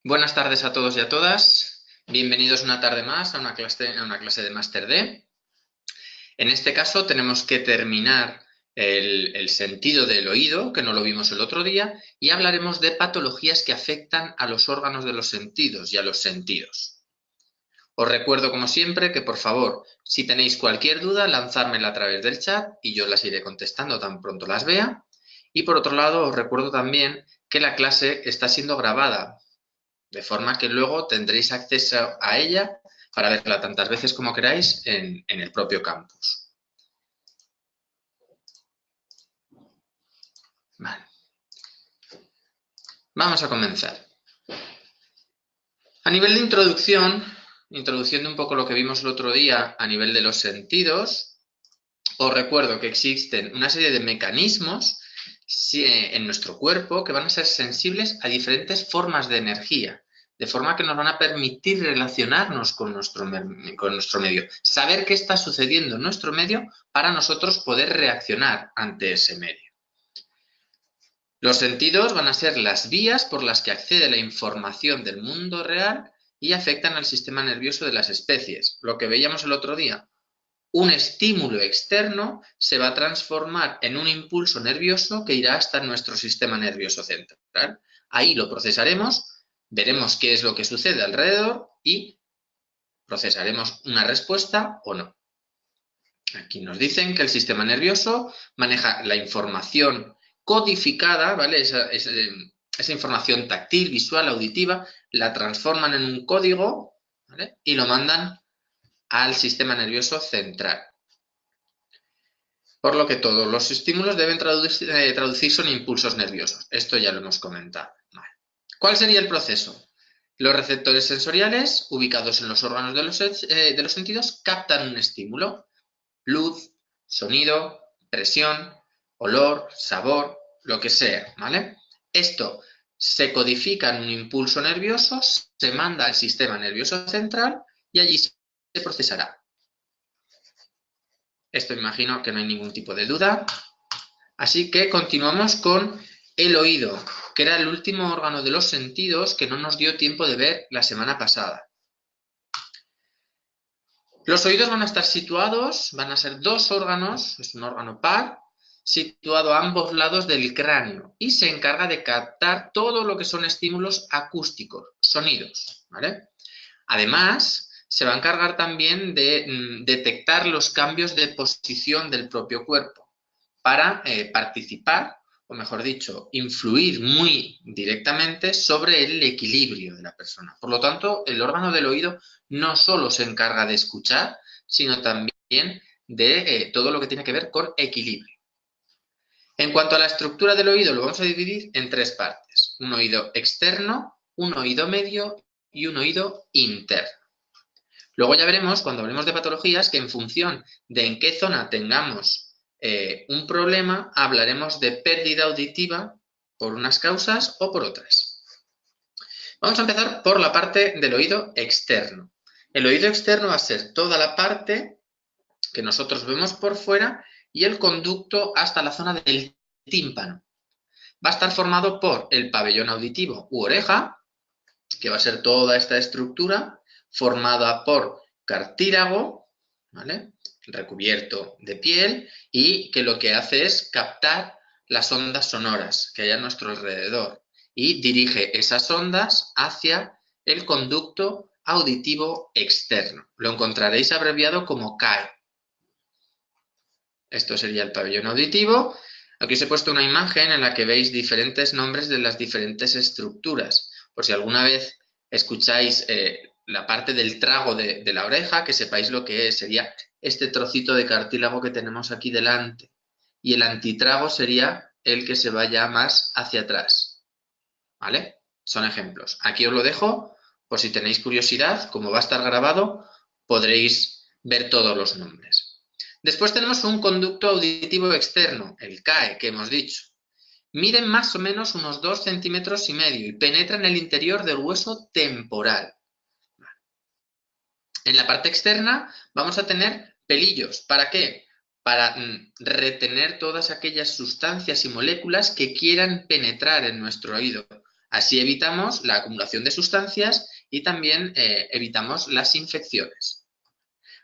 Buenas tardes a todos y a todas. Bienvenidos una tarde más a una clase de Máster D. En este caso tenemos que terminar el sentido del oído, que no lo vimos el otro día, y hablaremos de patologías que afectan a los órganos de los sentidos y a los sentidos. Os recuerdo, como siempre, que por favor, si tenéis cualquier duda, lanzármela a través del chat y yo las iré contestando tan pronto las vea. Y por otro lado, os recuerdo también que la clase está siendo grabada, de forma que luego tendréis acceso a ella para verla tantas veces como queráis en el propio campus. Vale. Vamos a comenzar. A nivel de introduciendo un poco lo que vimos el otro día a nivel de los sentidos, os recuerdo que existen una serie de mecanismos en nuestro cuerpo que van a ser sensibles a diferentes formas de energía, de forma que nos van a permitir relacionarnos con nuestro medio, saber qué está sucediendo en nuestro medio para nosotros poder reaccionar ante ese medio. Los sentidos van a ser las vías por las que accede la información del mundo real y afectan al sistema nervioso de las especies. Lo que veíamos el otro día, un estímulo externo se va a transformar en un impulso nervioso que irá hasta nuestro sistema nervioso central. Ahí lo procesaremos, veremos qué es lo que sucede alrededor y procesaremos una respuesta o no. Aquí nos dicen que el sistema nervioso maneja la información codificada, ¿vale? Esa información táctil, visual, auditiva, la transforman en un código, ¿vale? Y lo mandan al sistema nervioso central. Por lo que todos los estímulos deben traducirse en impulsos nerviosos. Esto ya lo hemos comentado. Vale. ¿Cuál sería el proceso? Los receptores sensoriales, ubicados en los órganos de los sentidos, captan un estímulo. Luz, sonido, presión, olor, sabor, lo que sea, ¿vale? Esto se codifica en un impulso nervioso, se manda al sistema nervioso central y allí se procesará. Esto imagino que no hay ningún tipo de duda. Así que continuamos con el oído, que era el último órgano de los sentidos que no nos dio tiempo de ver la semana pasada. Los oídos van a estar situados, van a ser dos órganos, es un órgano par, situado a ambos lados del cráneo y se encarga de captar todo lo que son estímulos acústicos, sonidos, ¿vale? Además, se va a encargar también de detectar los cambios de posición del propio cuerpo para participar, o mejor dicho, influir muy directamente sobre el equilibrio de la persona. Por lo tanto, el órgano del oído no solo se encarga de escuchar, sino también de todo lo que tiene que ver con equilibrio. En cuanto a la estructura del oído, lo vamos a dividir en tres partes. Un oído externo, un oído medio y un oído interno. Luego ya veremos, cuando hablemos de patologías, que en función de en qué zona tengamos un problema, hablaremos de pérdida auditiva por unas causas o por otras. Vamos a empezar por la parte del oído externo. El oído externo va a ser toda la parte que nosotros vemos por fuera y el conducto hasta la zona del tímpano. Va a estar formado por el pabellón auditivo u oreja, que va a ser toda esta estructura, formada por cartílago, ¿vale? Recubierto de piel y que lo que hace es captar las ondas sonoras que hay a nuestro alrededor y dirige esas ondas hacia el conducto auditivo externo. Lo encontraréis abreviado como CAE. Esto sería el pabellón auditivo. Aquí os he puesto una imagen en la que veis diferentes nombres de las diferentes estructuras. Por si alguna vez escucháis la parte del trago de la oreja, que sepáis lo que es. Sería este trocito de cartílago que tenemos aquí delante. Y el antitrago sería el que se vaya más hacia atrás. ¿Vale? Son ejemplos. Aquí os lo dejo, por si tenéis curiosidad, como va a estar grabado, podréis ver todos los nombres. Después tenemos un conducto auditivo externo, el CAE, que hemos dicho. Miden más o menos unos 2,5 centímetros y penetra en el interior del hueso temporal. En la parte externa vamos a tener pelillos. ¿Para qué? Para retener todas aquellas sustancias y moléculas que quieran penetrar en nuestro oído. Así evitamos la acumulación de sustancias y también evitamos las infecciones.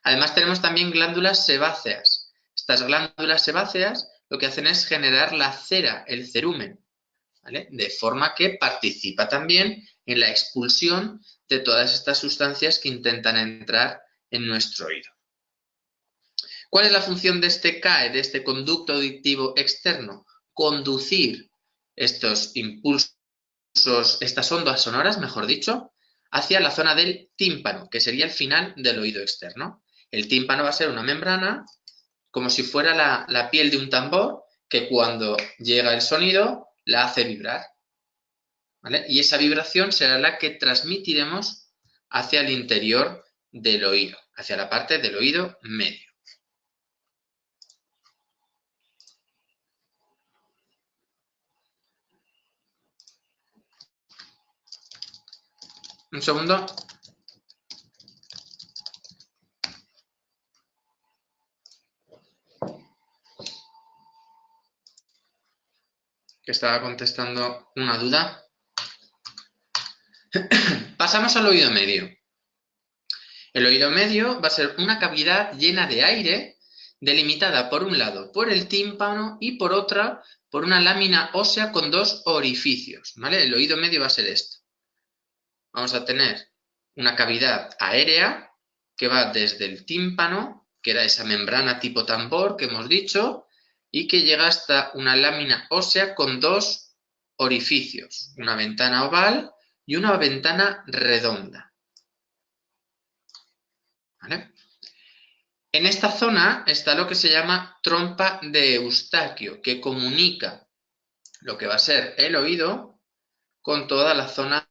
Además tenemos también glándulas sebáceas. Estas glándulas sebáceas lo que hacen es generar la cera, el cerumen, ¿vale? De forma que participa también en la expulsión de todas estas sustancias que intentan entrar en nuestro oído. ¿Cuál es la función de este CAE, de este conducto auditivo externo? Conducir estos impulsos, estas ondas sonoras, mejor dicho, hacia la zona del tímpano, que sería el final del oído externo. El tímpano va a ser una membrana, como si fuera la piel de un tambor, que cuando llega el sonido la hace vibrar, ¿vale? Y esa vibración será la que transmitiremos hacia el interior del oído, hacia la parte del oído medio. Un segundo. Que estaba contestando una duda. Pasamos al oído medio. El oído medio va a ser una cavidad llena de aire, delimitada por un lado por el tímpano y por otra por una lámina ósea con dos orificios, ¿vale? El oído medio va a ser esto. Vamos a tener una cavidad aérea que va desde el tímpano, que era esa membrana tipo tambor que hemos dicho, y que llega hasta una lámina ósea con dos orificios, una ventana oval y una ventana redonda. ¿Vale? En esta zona está lo que se llama trompa de Eustaquio, que comunica lo que va a ser el oído con toda la zona,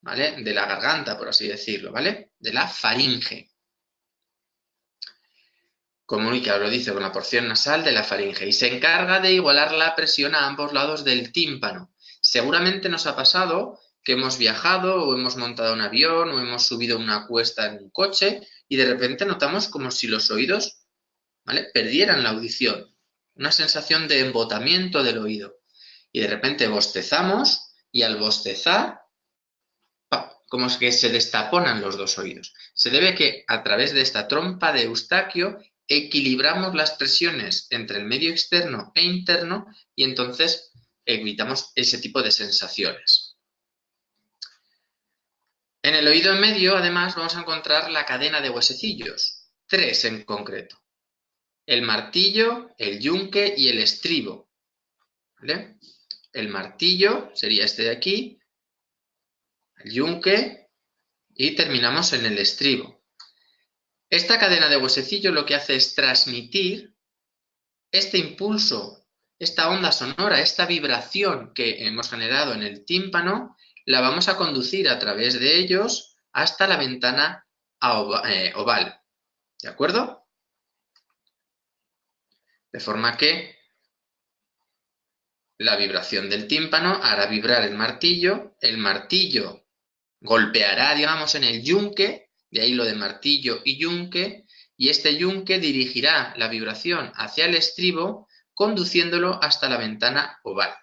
¿vale?, de la garganta, por así decirlo, ¿vale?, de la faringe. Comunica, lo dice, con la porción nasal de la faringe y se encarga de igualar la presión a ambos lados del tímpano. Seguramente nos ha pasado que hemos viajado o hemos montado un avión o hemos subido una cuesta en un coche y de repente notamos como si los oídos, ¿vale?, perdieran la audición, una sensación de embotamiento del oído. Y de repente bostezamos y al bostezar, como es que se destaponan los dos oídos. Se debe a que a través de esta trompa de Eustaquio equilibramos las presiones entre el medio externo e interno y entonces evitamos ese tipo de sensaciones. En el oído medio, además, vamos a encontrar la cadena de huesecillos, 3 en concreto. El martillo, el yunque y el estribo, ¿vale? El martillo sería este de aquí, el yunque y terminamos en el estribo. Esta cadena de huesecillos lo que hace es transmitir este impulso, esta onda sonora, esta vibración que hemos generado en el tímpano, la vamos a conducir a través de ellos hasta la ventana oval. ¿De acuerdo? De forma que la vibración del tímpano hará vibrar el martillo golpeará, digamos, en el yunque, de ahí lo de martillo y yunque, y este yunque dirigirá la vibración hacia el estribo, conduciéndolo hasta la ventana oval.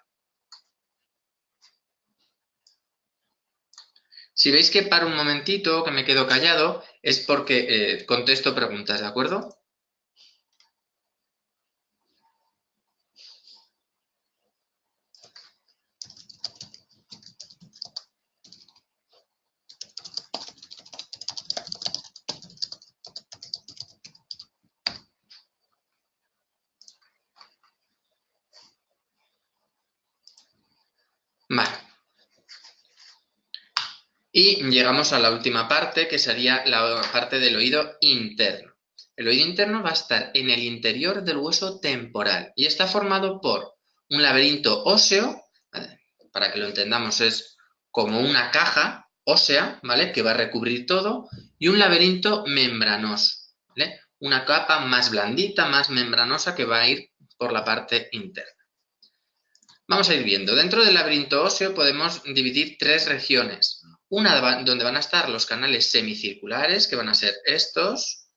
Si veis que paro un momentito, que me quedo callado, es porque contesto preguntas, ¿de acuerdo? Vale. Y llegamos a la última parte, que sería la parte del oído interno. El oído interno va a estar en el interior del hueso temporal y está formado por un laberinto óseo, ¿vale? Para que lo entendamos es como una caja ósea, ¿vale?, que va a recubrir todo, y un laberinto membranoso, ¿vale?, una capa más blandita, más membranosa que va a ir por la parte interna. Vamos a ir viendo. Dentro del laberinto óseo podemos dividir 3 regiones. Una donde van a estar los canales semicirculares, que van a ser estos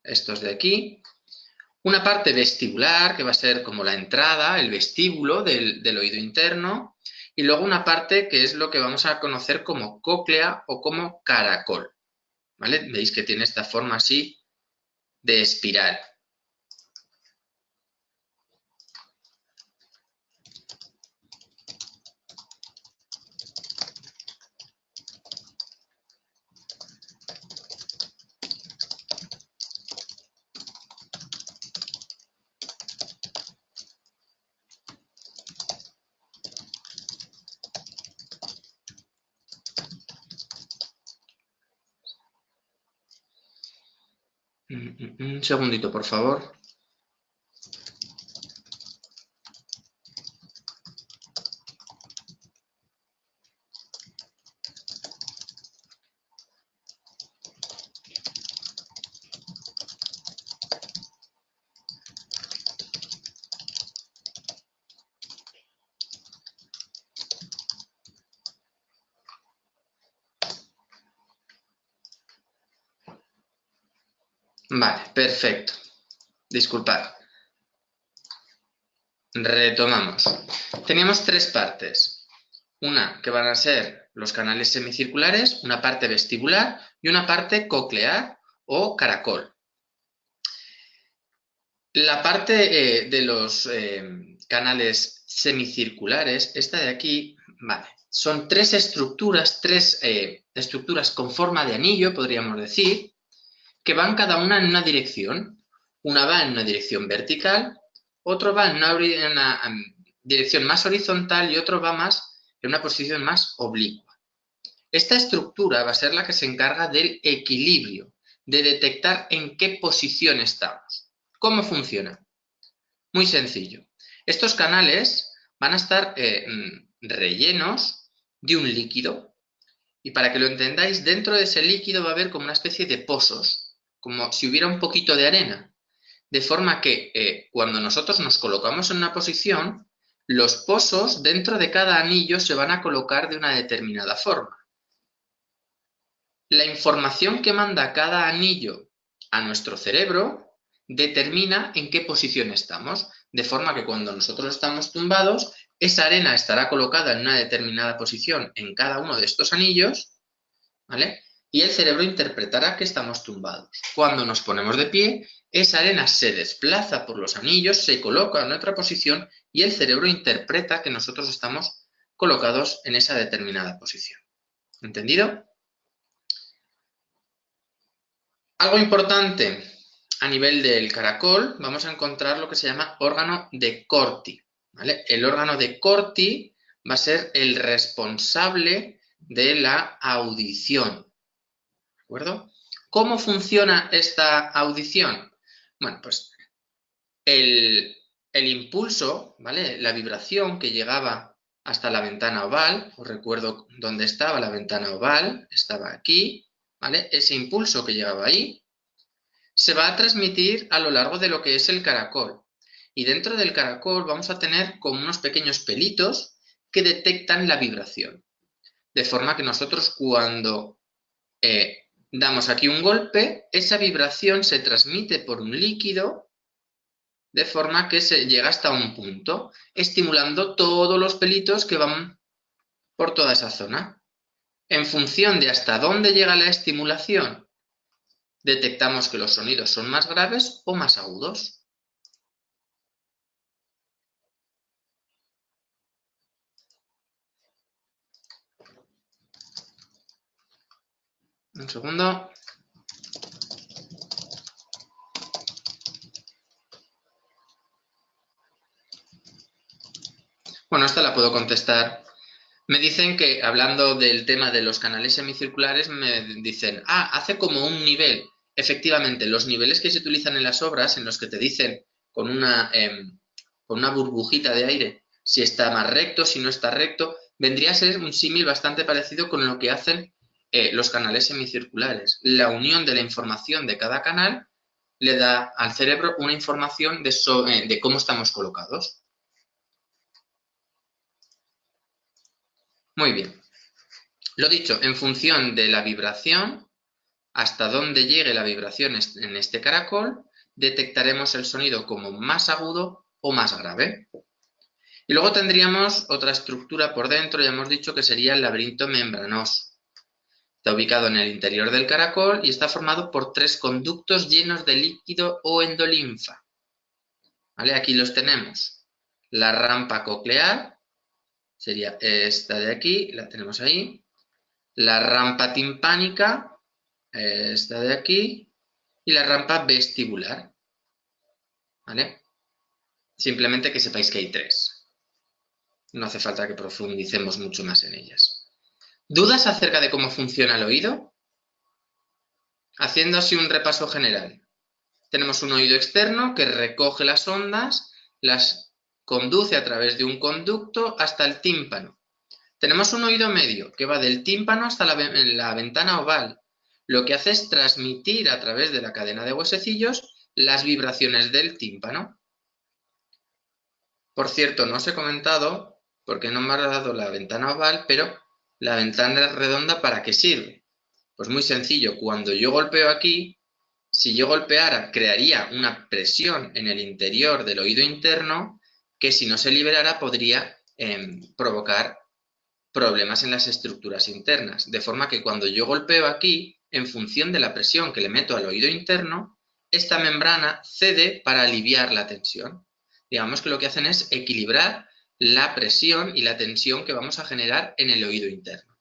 de aquí. Una parte vestibular, que va a ser como la entrada, el vestíbulo del oído interno. y luego una parte que es lo que vamos a conocer como cóclea o como caracol, ¿vale? Veis que tiene esta forma así de espiral. Un segundito, por favor. Vale, perfecto. Disculpad. Retomamos. Teníamos tres partes. Una que van a ser los canales semicirculares, una parte vestibular y una parte coclear o caracol. La parte de los canales semicirculares, esta de aquí, vale, son tres estructuras con forma de anillo, podríamos decir, que van cada una en una dirección. Una va en una dirección vertical, otro va en una dirección más horizontal y otro va más en una posición más oblicua. Esta estructura va a ser la que se encarga del equilibrio, de detectar en qué posición estamos. ¿Cómo funciona? Muy sencillo. Estos canales van a estar rellenos de un líquido y para que lo entendáis, dentro de ese líquido va a haber como una especie de pozos, como si hubiera un poquito de arena, de forma que cuando nosotros nos colocamos en una posición, los pozos dentro de cada anillo se van a colocar de una determinada forma. La información que manda cada anillo a nuestro cerebro determina en qué posición estamos, de forma que cuando nosotros estamos tumbados, esa arena estará colocada en una determinada posición en cada uno de estos anillos, ¿vale? Y el cerebro interpretará que estamos tumbados. Cuando nos ponemos de pie, esa arena se desplaza por los anillos, se coloca en otra posición y el cerebro interpreta que nosotros estamos colocados en esa determinada posición. ¿Entendido? Algo importante a nivel del caracol, vamos a encontrar lo que se llama órgano de Corti, ¿vale? El órgano de Corti va a ser el responsable de la audición, ¿de acuerdo? ¿Cómo funciona esta audición? Bueno, pues el impulso, ¿vale? La vibración que llegaba hasta la ventana oval, os recuerdo dónde estaba la ventana oval, estaba aquí, ¿vale? Ese impulso que llegaba ahí se va a transmitir a lo largo de lo que es el caracol. Y dentro del caracol vamos a tener como unos pequeños pelitos que detectan la vibración. De forma que nosotros cuando damos aquí un golpe, esa vibración se transmite por un líquido de forma que se llega hasta un punto, estimulando todos los pelitos que van por toda esa zona. En función de hasta dónde llega la estimulación, detectamos que los sonidos son más graves o más agudos. Un segundo. Bueno, esta la puedo contestar. Me dicen que, hablando del tema de los canales semicirculares, me dicen, hace como un nivel. Efectivamente, los niveles que se utilizan en las obras, en los que te dicen con una burbujita de aire si está más recto, si no está recto, vendría a ser un símil bastante parecido con lo que hacen los canales semicirculares. La unión de la información de cada canal le da al cerebro una información de cómo estamos colocados. Muy bien. Lo dicho, en función de la vibración, hasta dónde llegue la vibración en este caracol, detectaremos el sonido como más agudo o más grave. Y luego tendríamos otra estructura por dentro, ya hemos dicho que sería el laberinto membranoso. Está ubicado en el interior del caracol y está formado por 3 conductos llenos de líquido o endolinfa. ¿Vale? Aquí los tenemos. La rampa coclear, sería esta de aquí, la tenemos ahí. La rampa timpánica, esta de aquí. Y la rampa vestibular. ¿Vale? Simplemente que sepáis que hay 3. No hace falta que profundicemos mucho más en ellas. ¿Dudas acerca de cómo funciona el oído? Haciendo así un repaso general. Tenemos un oído externo que recoge las ondas, las conduce a través de un conducto hasta el tímpano. Tenemos un oído medio que va del tímpano hasta la ventana oval. Lo que hace es transmitir a través de la cadena de huesecillos las vibraciones del tímpano. Por cierto, no os he comentado, porque no me ha dado la ventana oval, pero la ventana redonda, ¿para qué sirve? Pues muy sencillo, cuando yo golpeo aquí, si yo golpeara, crearía una presión en el interior del oído interno que si no se liberara podría provocar problemas en las estructuras internas. De forma que cuando yo golpeo aquí, en función de la presión que le meto al oído interno, esta membrana cede para aliviar la tensión. Digamos que lo que hacen es equilibrar la presión y la tensión que vamos a generar en el oído interno.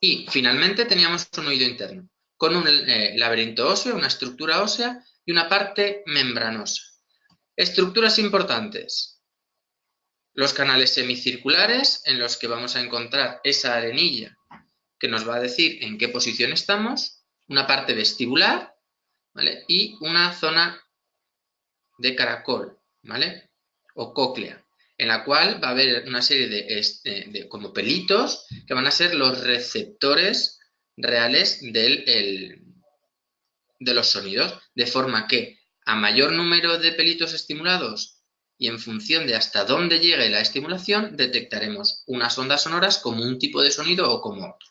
Y finalmente teníamos un oído interno con un laberinto óseo, una estructura ósea y una parte membranosa. Estructuras importantes. Los canales semicirculares, en los que vamos a encontrar esa arenilla que nos va a decir en qué posición estamos, una parte vestibular, ¿vale? Y una zona de caracol, ¿vale? O cóclea, en la cual va a haber una serie de como pelitos que van a ser los receptores reales de los sonidos, de forma que a mayor número de pelitos estimulados y en función de hasta dónde llegue la estimulación, detectaremos unas ondas sonoras como un tipo de sonido o como otro.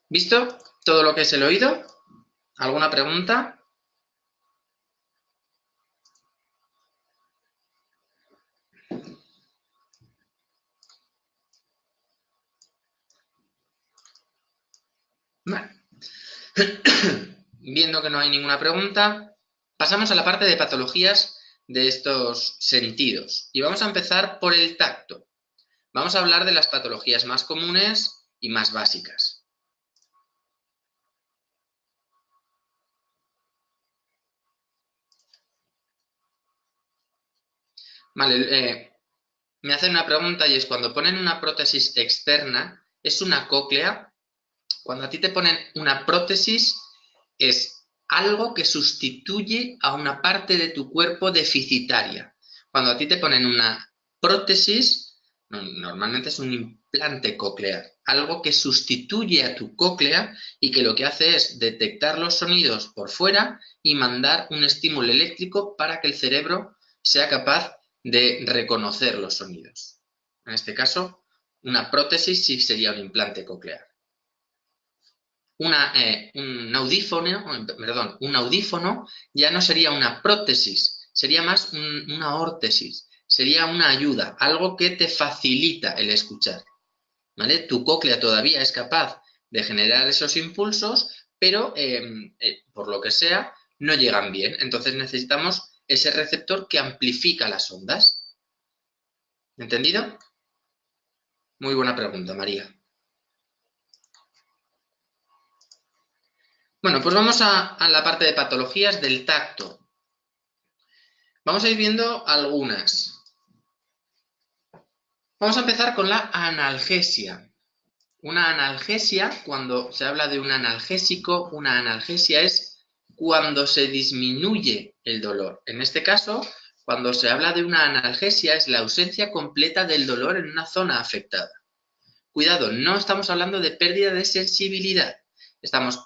¿Visto todo lo que es el oído? ¿Alguna pregunta? Vale. Viendo que no hay ninguna pregunta, pasamos a la parte de patologías de estos sentidos. Y vamos a empezar por el tacto. Vamos a hablar de las patologías más comunes y más básicas. Vale, me hacen una pregunta y es cuando ponen una prótesis externa, ¿es una cóclea? Cuando a ti te ponen una prótesis, es algo que sustituye a una parte de tu cuerpo deficitaria. Cuando a ti te ponen una prótesis, normalmente es un implante coclear, algo que sustituye a tu cóclea y que lo que hace es detectar los sonidos por fuera y mandar un estímulo eléctrico para que el cerebro sea capaz de reconocer los sonidos. En este caso, una prótesis sí sería un implante coclear. Un audífono ya no sería una prótesis, sería más una órtesis, sería una ayuda, algo que te facilita el escuchar, ¿vale? Tu cóclea todavía es capaz de generar esos impulsos, pero por lo que sea, no llegan bien. Entonces necesitamos ese receptor que amplifica las ondas. ¿Entendido? Muy buena pregunta, María. Bueno, pues vamos a la parte de patologías del tacto. Vamos a ir viendo algunas. Vamos a empezar con la analgesia. Una analgesia, cuando se habla de un analgésico, una analgesia es cuando se disminuye el dolor. En este caso, cuando se habla de una analgesia es la ausencia completa del dolor en una zona afectada. Cuidado, no estamos hablando de pérdida de sensibilidad, estamos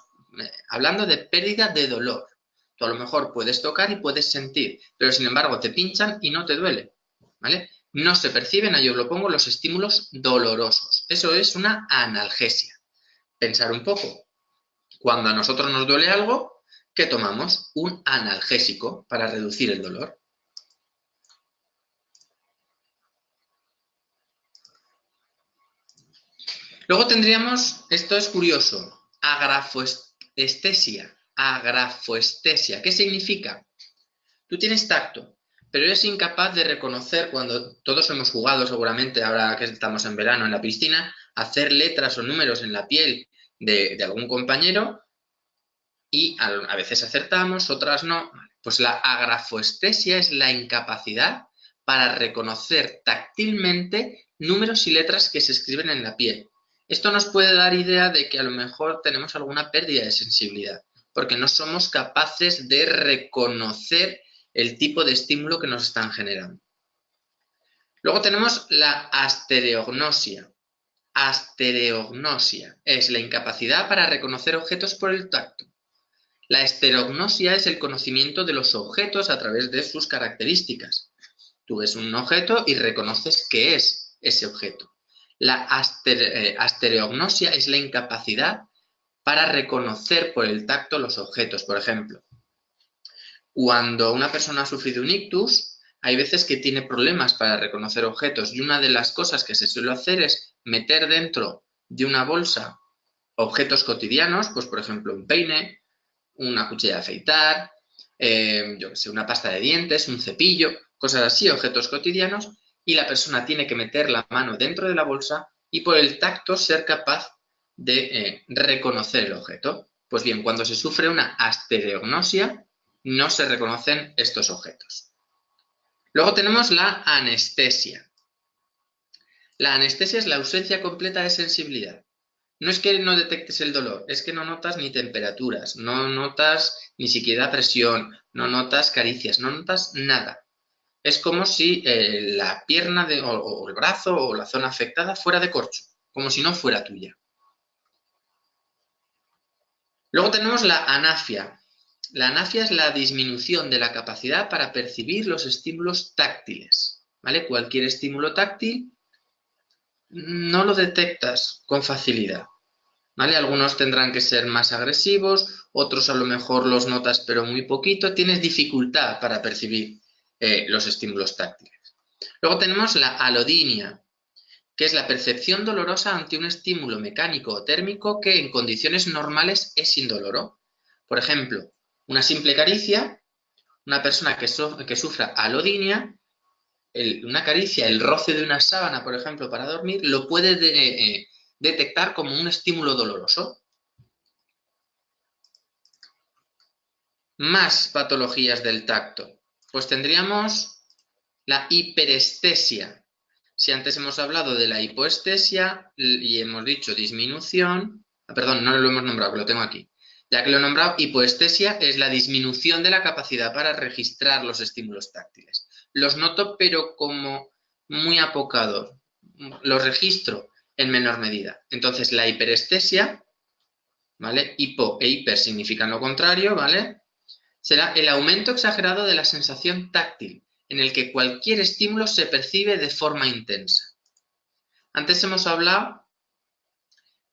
hablando de pérdida de dolor. Tú a lo mejor puedes tocar y puedes sentir, pero sin embargo te pinchan y no te duele, ¿vale? No se perciben, ahí os lo pongo, los estímulos dolorosos. Eso es una analgesia. Pensar un poco. Cuando a nosotros nos duele algo, ¿qué tomamos? Un analgésico para reducir el dolor. Luego tendríamos, esto es curioso, agrafoestesia. Agrafoestesia, ¿qué significa? Tú tienes tacto, pero eres incapaz de reconocer cuando todos hemos jugado seguramente, ahora que estamos en verano en la piscina, hacer letras o números en la piel de algún compañero y a veces acertamos, otras no. Pues la agrafoestesia es la incapacidad para reconocer táctilmente números y letras que se escriben en la piel. Esto nos puede dar idea de que a lo mejor tenemos alguna pérdida de sensibilidad, porque no somos capaces de reconocer el tipo de estímulo que nos están generando. Luego tenemos la astereognosia. Astereognosia es la incapacidad para reconocer objetos por el tacto. La esterognosia es el conocimiento de los objetos a través de sus características. Tú ves un objeto y reconoces qué es ese objeto. La astereognosia es la incapacidad para reconocer por el tacto los objetos. Por ejemplo, cuando una persona ha sufrido un ictus, hay veces que tiene problemas para reconocer objetos y una de las cosas que se suele hacer es meter dentro de una bolsa objetos cotidianos, pues por ejemplo un peine, una cuchilla de afeitar, yo que sé, una pasta de dientes, un cepillo, cosas así, objetos cotidianos, y la persona tiene que meter la mano dentro de la bolsa y por el tacto ser capaz de reconocer el objeto. Pues bien, cuando se sufre una astereognosia, no se reconocen estos objetos. Luego tenemos la anestesia. La anestesia es la ausencia completa de sensibilidad. No es que no detectes el dolor, es que no notas ni temperaturas, no notas ni siquiera presión, no notas caricias, no notas nada. Es como si la pierna o el brazo o la zona afectada fuera de corcho, como si no fuera tuya. Luego tenemos la anafia. La anafia es la disminución de la capacidad para percibir los estímulos táctiles, ¿vale? Cualquier estímulo táctil no lo detectas con facilidad, ¿vale? Algunos tendrán que ser más agresivos, otros a lo mejor los notas pero muy poquito, tienes dificultad para percibir los estímulos táctiles. Luego tenemos la alodinia, que es la percepción dolorosa ante un estímulo mecánico o térmico que en condiciones normales es indoloro. Por ejemplo, una simple caricia, una persona que sufra alodinia, una caricia, el roce de una sábana, por ejemplo, para dormir, lo puede detectar como un estímulo doloroso. Más patologías del tacto. Pues tendríamos la hiperestesia. Si antes hemos hablado de la hipoestesia y hemos dicho disminución, perdón, no lo hemos nombrado, que lo tengo aquí. Ya que lo he nombrado, hipoestesia es la disminución de la capacidad para registrar los estímulos táctiles. Los noto, pero como muy apocado. Los registro en menor medida. Entonces, la hiperestesia, ¿vale? Hipo e hiper significan lo contrario, ¿vale? Será el aumento exagerado de la sensación táctil, en el que cualquier estímulo se percibe de forma intensa. Antes hemos hablado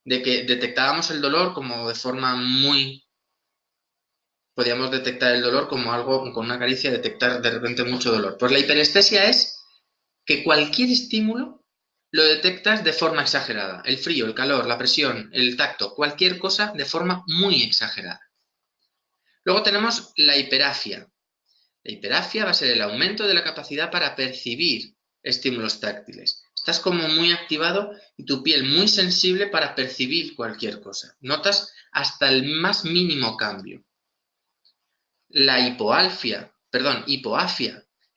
de que detectábamos el dolor como de forma muy... Podíamos detectar el dolor como algo, con una caricia, detectar de repente mucho dolor. Pues la hiperestesia es que cualquier estímulo lo detectas de forma exagerada. El frío, el calor, la presión, el tacto, cualquier cosa de forma muy exagerada. Luego tenemos la hiperafia. La hiperafia va a ser el aumento de la capacidad para percibir estímulos táctiles. Estás como muy activado y tu piel muy sensible para percibir cualquier cosa. Notas hasta el más mínimo cambio. La hipoafia,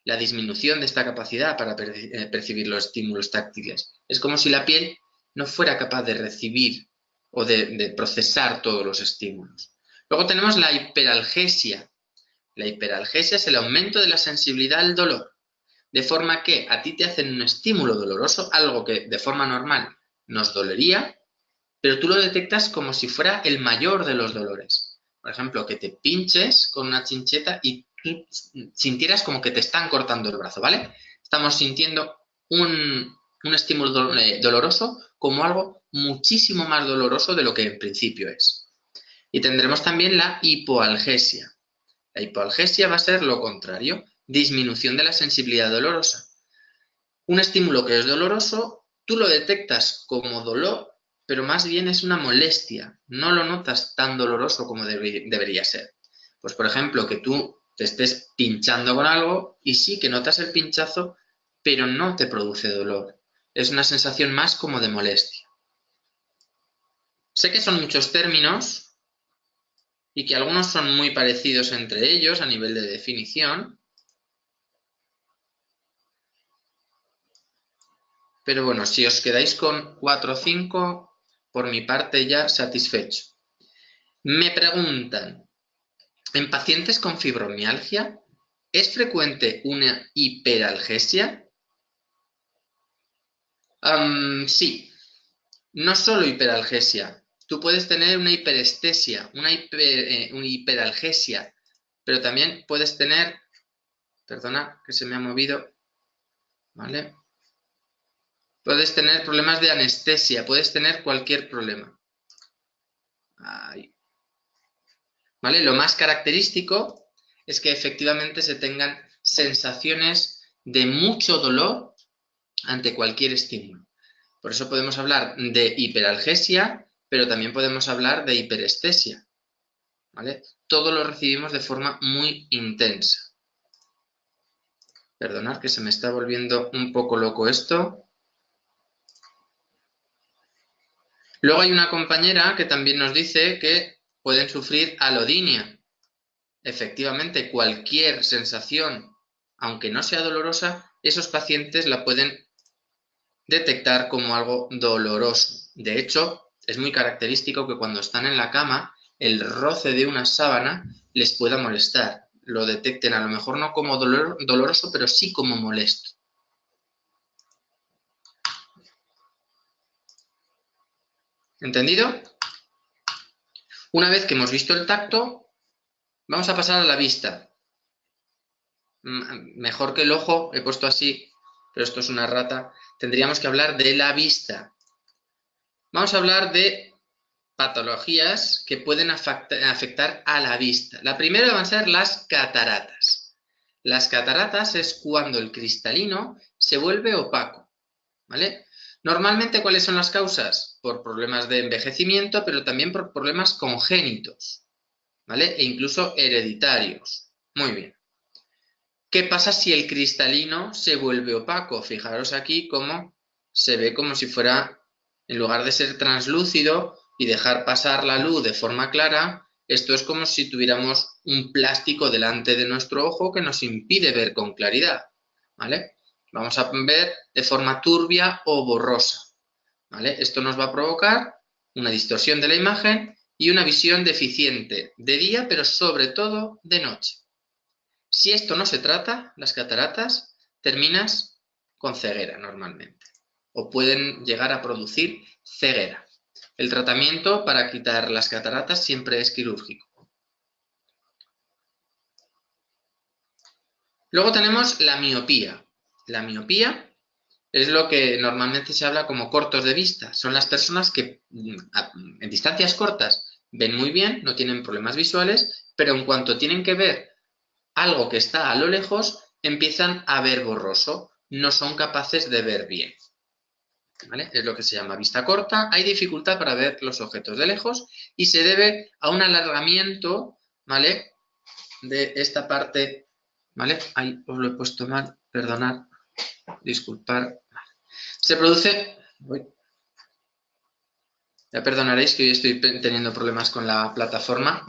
la disminución de esta capacidad para percibir los estímulos táctiles. Es como si la piel no fuera capaz de recibir o de procesar todos los estímulos. Luego tenemos la hiperalgesia. La hiperalgesia es el aumento de la sensibilidad al dolor, de forma que a ti te hacen un estímulo doloroso, algo que de forma normal nos dolería, pero tú lo detectas como si fuera el mayor de los dolores. Por ejemplo, que te pinches con una chincheta y tú sintieras como que te están cortando el brazo, ¿vale? Estamos sintiendo un estímulo doloroso como algo muchísimo más doloroso de lo que en principio es. Y tendremos también la hipoalgesia. La hipoalgesia va a ser lo contrario, disminución de la sensibilidad dolorosa. Un estímulo que es doloroso, tú lo detectas como dolor, pero más bien es una molestia. No lo notas tan doloroso como debería ser. Pues, por ejemplo, que tú te estés pinchando con algo y sí que notas el pinchazo, pero no te produce dolor. Es una sensación más como de molestia. Sé que son muchos términos y que algunos son muy parecidos entre ellos a nivel de definición, pero bueno, si os quedáis con 4 o 5, por mi parte ya satisfecho. Me preguntan, ¿en pacientes con fibromialgia es frecuente una hiperalgesia? Sí, no solo hiperalgesia. Tú puedes tener una hiperestesia, una hiperalgesia, pero también puedes tener, perdona que se me ha movido, ¿vale? Puedes tener problemas de anestesia, puedes tener cualquier problema. Ahí. ¿Vale? Lo más característico es que efectivamente se tengan sensaciones de mucho dolor ante cualquier estímulo. Por eso podemos hablar de hiperalgesia, pero también podemos hablar de hiperestesia. ¿Vale? Todo lo recibimos de forma muy intensa. Perdonad que se me está volviendo un poco loco esto. Luego hay una compañera que también nos dice que pueden sufrir alodinia. Efectivamente, cualquier sensación, aunque no sea dolorosa, esos pacientes la pueden detectar como algo doloroso. De hecho, es muy característico que cuando están en la cama, el roce de una sábana les pueda molestar. Lo detecten a lo mejor no como doloroso, pero sí como molesto. ¿Entendido? Una vez que hemos visto el tacto, vamos a pasar a la vista. Mejor que el ojo, he puesto así, pero esto es una rata. Tendríamos que hablar de la vista. Vamos a hablar de patologías que pueden afectar a la vista. La primera van a ser las cataratas. Las cataratas es cuando el cristalino se vuelve opaco, ¿vale? Normalmente, ¿cuáles son las causas? Por problemas de envejecimiento, pero también por problemas congénitos, ¿vale? E incluso hereditarios. Muy bien. ¿Qué pasa si el cristalino se vuelve opaco? Fijaros aquí cómo se ve como si fuera, en lugar de ser translúcido y dejar pasar la luz de forma clara, esto es como si tuviéramos un plástico delante de nuestro ojo que nos impide ver con claridad, ¿vale? Vamos a ver de forma turbia o borrosa, ¿vale? Esto nos va a provocar una distorsión de la imagen y una visión deficiente de día, pero sobre todo de noche. Si esto no se trata, las cataratas, terminas con ceguera normalmente, o pueden llegar a producir ceguera. El tratamiento para quitar las cataratas siempre es quirúrgico. Luego tenemos la miopía. La miopía es lo que normalmente se habla como cortos de vista. Son las personas que en distancias cortas ven muy bien, no tienen problemas visuales, pero en cuanto tienen que ver algo que está a lo lejos, empiezan a ver borroso, no son capaces de ver bien. ¿Vale? Es lo que se llama vista corta. Hay dificultad para ver los objetos de lejos y se debe a un alargamiento, ¿vale?, de esta parte, ¿vale? Ahí os lo he puesto mal, perdonad, disculpar. Se produce... Ya perdonaréis que hoy estoy teniendo problemas con la plataforma.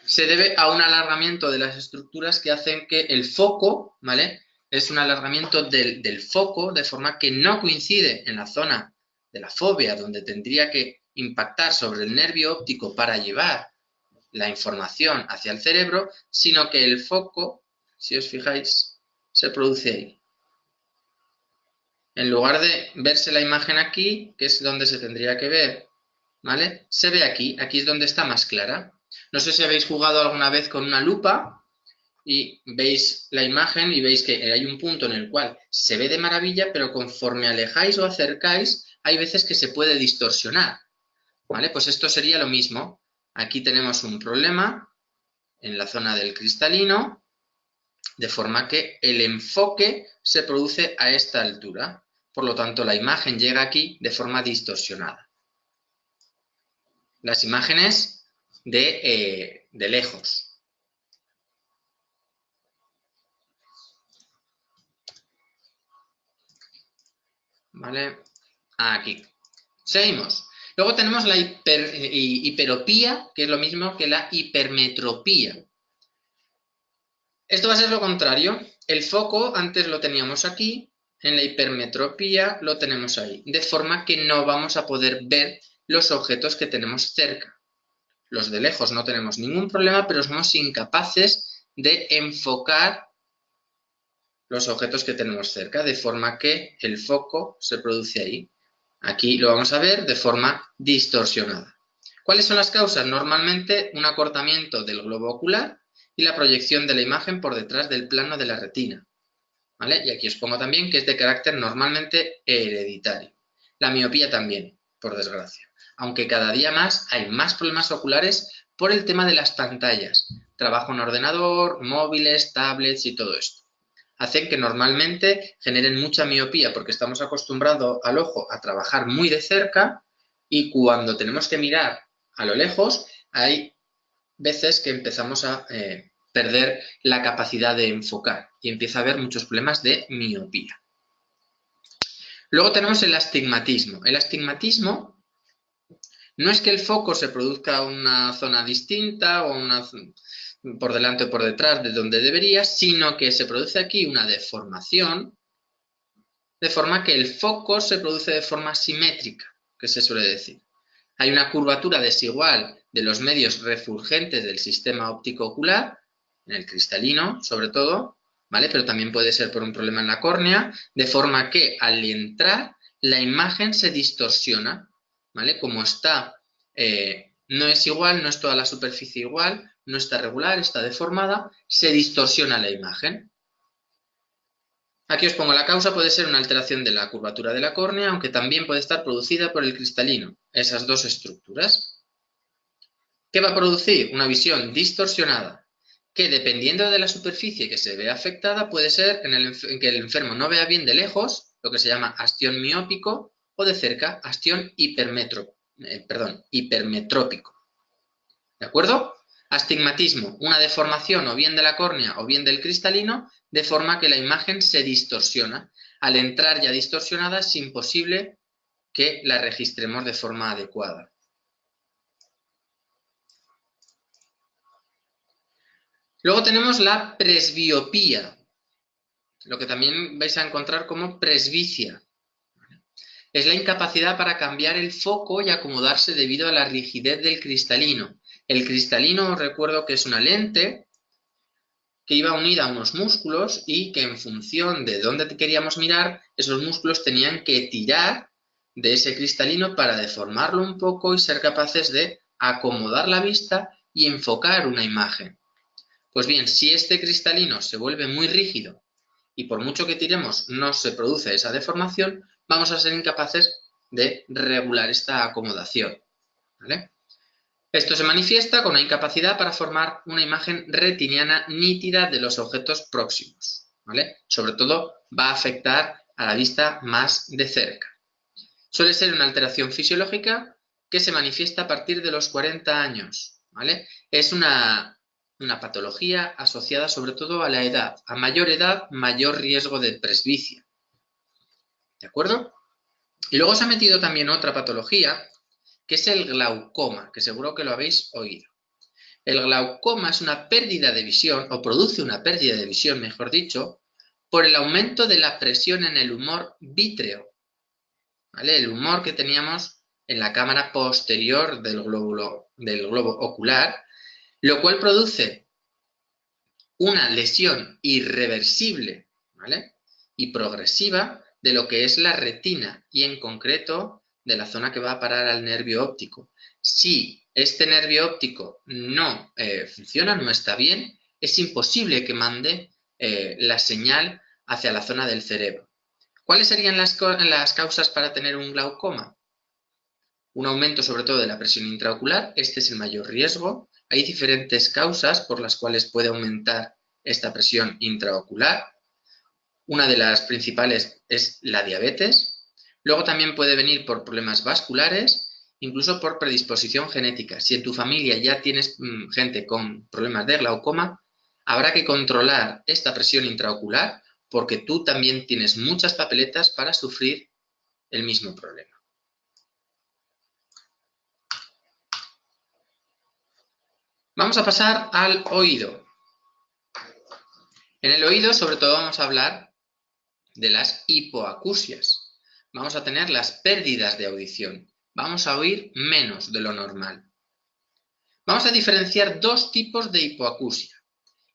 Se debe a un alargamiento de las estructuras que hacen que el foco, ¿vale?, es un alargamiento del foco de forma que no coincide en la zona de la fóvea donde tendría que impactar sobre el nervio óptico para llevar la información hacia el cerebro, sino que el foco, si os fijáis, se produce ahí. En lugar de verse la imagen aquí, que es donde se tendría que ver, ¿vale?, se ve aquí, aquí es donde está más clara. No sé si habéis jugado alguna vez con una lupa y veis la imagen y veis que hay un punto en el cual se ve de maravilla, pero conforme alejáis o acercáis, hay veces que se puede distorsionar, ¿vale? Pues esto sería lo mismo. Aquí tenemos un problema en la zona del cristalino, de forma que el enfoque se produce a esta altura. por lo tanto la imagen llega aquí de forma distorsionada. Las imágenes de lejos. ¿Vale? Aquí. Seguimos. Luego tenemos la hiperopía, que es lo mismo que la hipermetropía. Esto va a ser lo contrario. El foco antes lo teníamos aquí, en la hipermetropía lo tenemos ahí, de forma que no vamos a poder ver los objetos que tenemos cerca. Los de lejos no tenemos ningún problema, pero somos incapaces de enfocar los objetos que tenemos cerca, de forma que el foco se produce ahí. Aquí lo vamos a ver de forma distorsionada. ¿Cuáles son las causas? Normalmente un acortamiento del globo ocular y la proyección de la imagen por detrás del plano de la retina. ¿Vale? Y aquí os pongo también que es de carácter normalmente hereditario. La miopía también, por desgracia. Aunque cada día más hay más problemas oculares por el tema de las pantallas. Trabajo en ordenador, móviles, tablets y todo esto. Hacen que normalmente generen mucha miopía porque estamos acostumbrados al ojo a trabajar muy de cerca y cuando tenemos que mirar a lo lejos hay veces que empezamos a perder la capacidad de enfocar y empieza a haber muchos problemas de miopía. Luego tenemos el astigmatismo. El astigmatismo no es que el foco se produzca a una zona distinta o por delante o por detrás de donde debería, sino que se produce aquí una deformación, de forma que el foco se produce de forma simétrica, que se suele decir. Hay una curvatura desigual de los medios refulgentes del sistema óptico ocular, en el cristalino sobre todo, ¿vale? Pero también puede ser por un problema en la córnea, de forma que al entrar la imagen se distorsiona, ¿vale? Como está, no es igual, no es toda la superficie igual, no está regular, está deformada, se distorsiona la imagen. Aquí os pongo la causa, puede ser una alteración de la curvatura de la córnea, aunque también puede estar producida por el cristalino, esas dos estructuras. ¿Qué va a producir? Una visión distorsionada, que dependiendo de la superficie que se vea afectada, puede ser en que el enfermo no vea bien de lejos, lo que se llama hastión miópico, o de cerca, hastión hipermetrópico. ¿De acuerdo? Astigmatismo, una deformación o bien de la córnea o bien del cristalino, de forma que la imagen se distorsiona. Al entrar ya distorsionada es imposible que la registremos de forma adecuada. Luego tenemos la presbiopía, lo que también vais a encontrar como presbicia. Es la incapacidad para cambiar el foco y acomodarse debido a la rigidez del cristalino. El cristalino, os recuerdo que es una lente que iba unida a unos músculos y que en función de dónde queríamos mirar, esos músculos tenían que tirar de ese cristalino para deformarlo un poco y ser capaces de acomodar la vista y enfocar una imagen. Pues bien, si este cristalino se vuelve muy rígido y por mucho que tiremos no se produce esa deformación, vamos a ser incapaces de regular esta acomodación, ¿vale? Esto se manifiesta con una incapacidad para formar una imagen retiniana nítida de los objetos próximos, ¿vale? Sobre todo va a afectar a la vista más de cerca. Suele ser una alteración fisiológica que se manifiesta a partir de los 40 años, ¿vale? Es una patología asociada sobre todo a la edad. A mayor edad, mayor riesgo de presbicia. ¿De acuerdo? Y luego se ha metido también otra patología, que es el glaucoma, que seguro que lo habéis oído. El glaucoma es una pérdida de visión, o produce una pérdida de visión, mejor dicho, por el aumento de la presión en el humor vítreo, ¿vale? El humor que teníamos en la cámara posterior del globo ocular, lo cual produce una lesión irreversible, ¿vale? Y progresiva de lo que es la retina y en concreto de la zona que va a parar al nervio óptico. Si este nervio óptico no funciona, no está bien, es imposible que mande la señal hacia la zona del cerebro. ¿Cuáles serían las causas para tener un glaucoma? Un aumento sobre todo de la presión intraocular, este es el mayor riesgo. Hay diferentes causas por las cuales puede aumentar esta presión intraocular. Una de las principales es la diabetes. Luego también puede venir por problemas vasculares, incluso por predisposición genética. Si en tu familia ya tienes gente con problemas de glaucoma, habrá que controlar esta presión intraocular porque tú también tienes muchas papeletas para sufrir el mismo problema. Vamos a pasar al oído. En el oído, sobre todo, vamos a hablar de las hipoacusias. Vamos a tener las pérdidas de audición. Vamos a oír menos de lo normal. Vamos a diferenciar dos tipos de hipoacusia.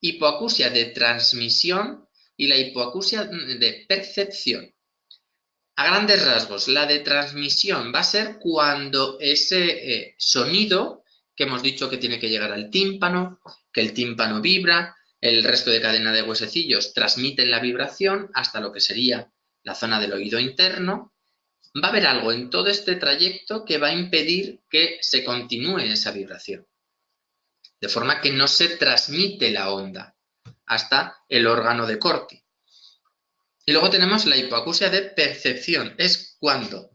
Hipoacusia de transmisión y la hipoacusia de percepción. A grandes rasgos, la de transmisión va a ser cuando ese sonido que hemos dicho que tiene que llegar al tímpano, que el tímpano vibra, el resto de cadena de huesecillos transmiten la vibración hasta lo que sería la zona del oído interno. Va a haber algo en todo este trayecto que va a impedir que se continúe esa vibración. De forma que no se transmite la onda hasta el órgano de Corti. Y luego tenemos la hipoacusia de percepción. Es cuando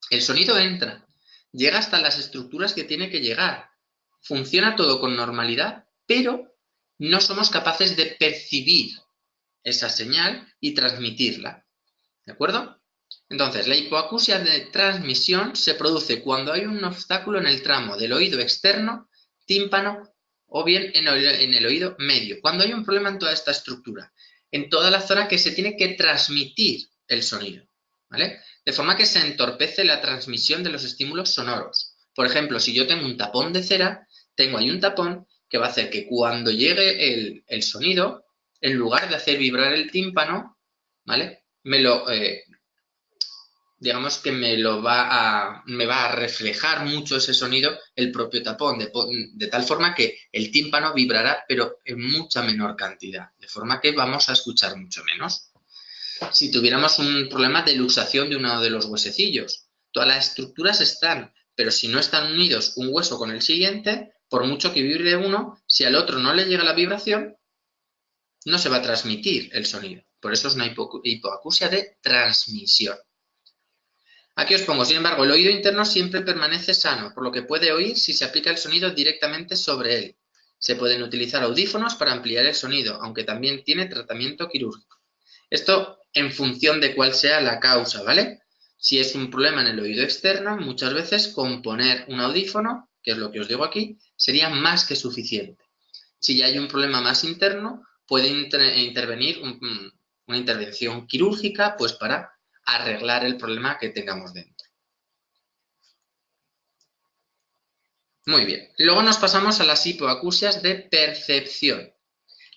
el sonido entra, llega hasta las estructuras que tiene que llegar, funciona todo con normalidad, pero no somos capaces de percibir esa señal y transmitirla. ¿De acuerdo? Entonces, la hipoacusia de transmisión se produce cuando hay un obstáculo en el tramo del oído externo, tímpano o bien en el oído medio. Cuando hay un problema en toda esta estructura, en toda la zona que se tiene que transmitir el sonido, ¿vale? De forma que se entorpece la transmisión de los estímulos sonoros. Por ejemplo, si yo tengo un tapón de cera, tengo ahí un tapón que va a hacer que cuando llegue el sonido, en lugar de hacer vibrar el tímpano, ¿vale? Digamos que me va a reflejar mucho ese sonido el propio tapón, de tal forma que el tímpano vibrará, pero en mucha menor cantidad, de forma que vamos a escuchar mucho menos. Si tuviéramos un problema de luxación de uno de los huesecillos, todas las estructuras están, pero si no están unidos un hueso con el siguiente, por mucho que vibre uno, si al otro no le llega la vibración, no se va a transmitir el sonido. Por eso es una hipoacusia de transmisión. Aquí os pongo, sin embargo, el oído interno siempre permanece sano, por lo que puede oír si se aplica el sonido directamente sobre él. Se pueden utilizar audífonos para ampliar el sonido, aunque también tiene tratamiento quirúrgico. Esto en función de cuál sea la causa, ¿vale? Si es un problema en el oído externo, muchas veces con poner un audífono, que es lo que os digo aquí, sería más que suficiente. Si ya hay un problema más interno, puede intervenir una intervención quirúrgica, pues para arreglar el problema que tengamos dentro. Muy bien. Luego nos pasamos a las hipoacusias de percepción.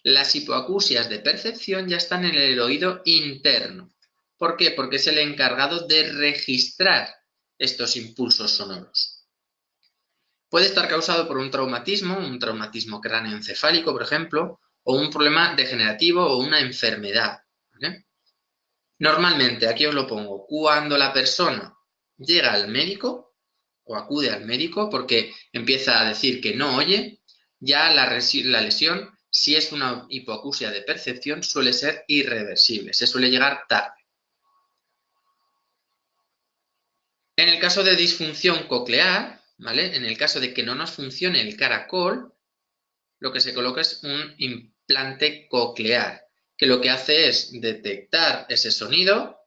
Las hipoacusias de percepción ya están en el oído interno. ¿Por qué? Porque es el encargado de registrar estos impulsos sonoros. Puede estar causado por un traumatismo cráneoencefálico, por ejemplo, o un problema degenerativo o una enfermedad, ¿vale? Normalmente, aquí os lo pongo, cuando la persona llega al médico o acude al médico porque empieza a decir que no oye, ya la lesión, si es una hipoacusia de percepción, suele ser irreversible, se suele llegar tarde. En el caso de disfunción coclear, ¿vale? En el caso de que no nos funcione el caracol, lo que se coloca es un implante coclear, que lo que hace es detectar ese sonido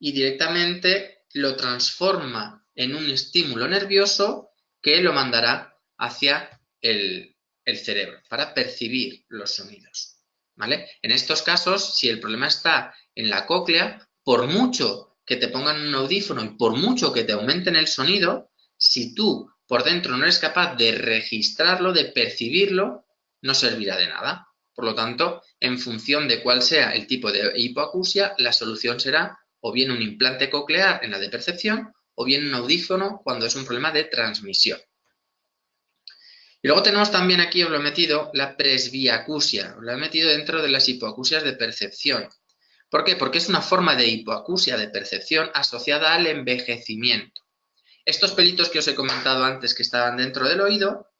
y directamente lo transforma en un estímulo nervioso que lo mandará hacia el cerebro para percibir los sonidos, ¿vale? En estos casos, si el problema está en la cóclea, por mucho que te pongan un audífono y por mucho que te aumenten el sonido, si tú por dentro no eres capaz de registrarlo, de percibirlo, no servirá de nada. Por lo tanto, en función de cuál sea el tipo de hipoacusia, la solución será o bien un implante coclear en la de percepción, o bien un audífono cuando es un problema de transmisión. Y luego tenemos también aquí, os lo he metido, la presbiacusia, os lo he metido dentro de las hipoacusias de percepción. ¿Por qué? Porque es una forma de hipoacusia de percepción asociada al envejecimiento. Estos pelitos que os he comentado antes que estaban dentro del oído,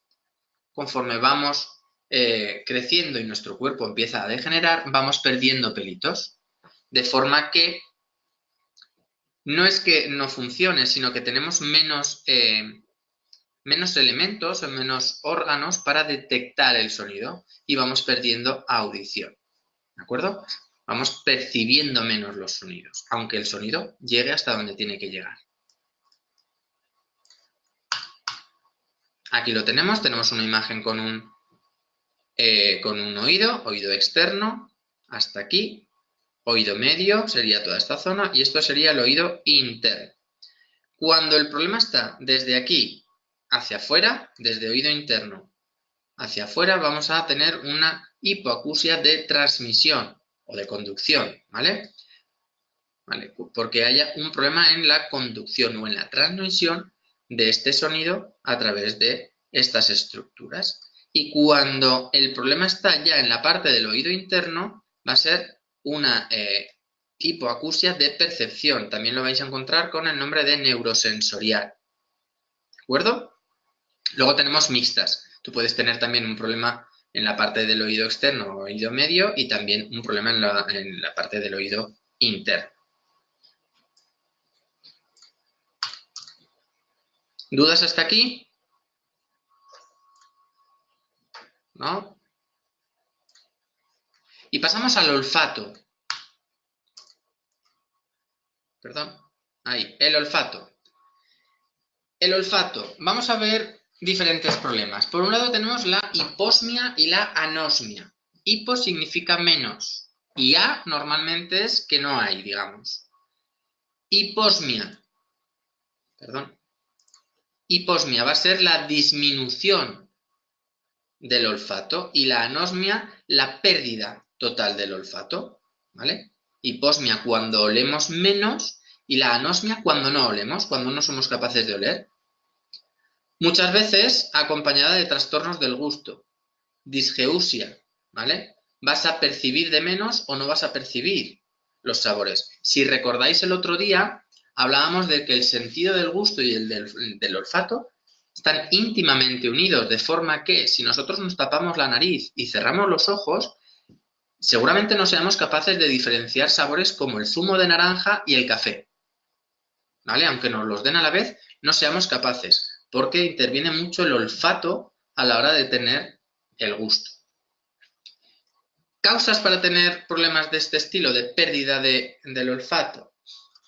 conforme vamos creciendo y nuestro cuerpo empieza a degenerar, vamos perdiendo pelitos. De forma que no es que no funcione, sino que tenemos menos elementos o menos órganos para detectar el sonido y vamos perdiendo audición. ¿De acuerdo? Vamos percibiendo menos los sonidos, aunque el sonido llegue hasta donde tiene que llegar. Aquí lo tenemos una imagen con un oído externo, hasta aquí, oído medio sería toda esta zona y esto sería el oído interno. Cuando el problema está desde aquí hacia afuera, desde oído interno hacia afuera, vamos a tener una hipoacusia de transmisión o de conducción, ¿vale? Porque haya un problema en la conducción o en la transmisión de este sonido a través de estas estructuras. Y cuando el problema está ya en la parte del oído interno, va a ser una hipoacusia de percepción. También lo vais a encontrar con el nombre de neurosensorial. ¿De acuerdo? Luego tenemos mixtas. Tú puedes tener también un problema en la parte del oído externo o oído medio y también un problema en la parte del oído interno. ¿Dudas hasta aquí? ¿No? Y pasamos al olfato. Perdón. Ahí, el olfato. El olfato. Vamos a ver diferentes problemas. Por un lado tenemos la hiposmia y la anosmia. Hipo significa menos y a normalmente es que no hay, digamos. Hiposmia. Perdón. Hiposmia va a ser la disminución del olfato y la anosmia la pérdida total del olfato, ¿vale? Hiposmia cuando olemos menos y la anosmia cuando no olemos, cuando no somos capaces de oler. Muchas veces acompañada de trastornos del gusto, disgeusia, ¿vale? Vas a percibir de menos o no vas a percibir los sabores. Si recordáis el otro día, hablábamos de que el sentido del gusto y el del olfato están íntimamente unidos, de forma que si nosotros nos tapamos la nariz y cerramos los ojos, seguramente no seamos capaces de diferenciar sabores como el zumo de naranja y el café. ¿Vale? Aunque nos los den a la vez, no seamos capaces, porque interviene mucho el olfato a la hora de tener el gusto. ¿Causas para tener problemas de este estilo, de pérdida del olfato?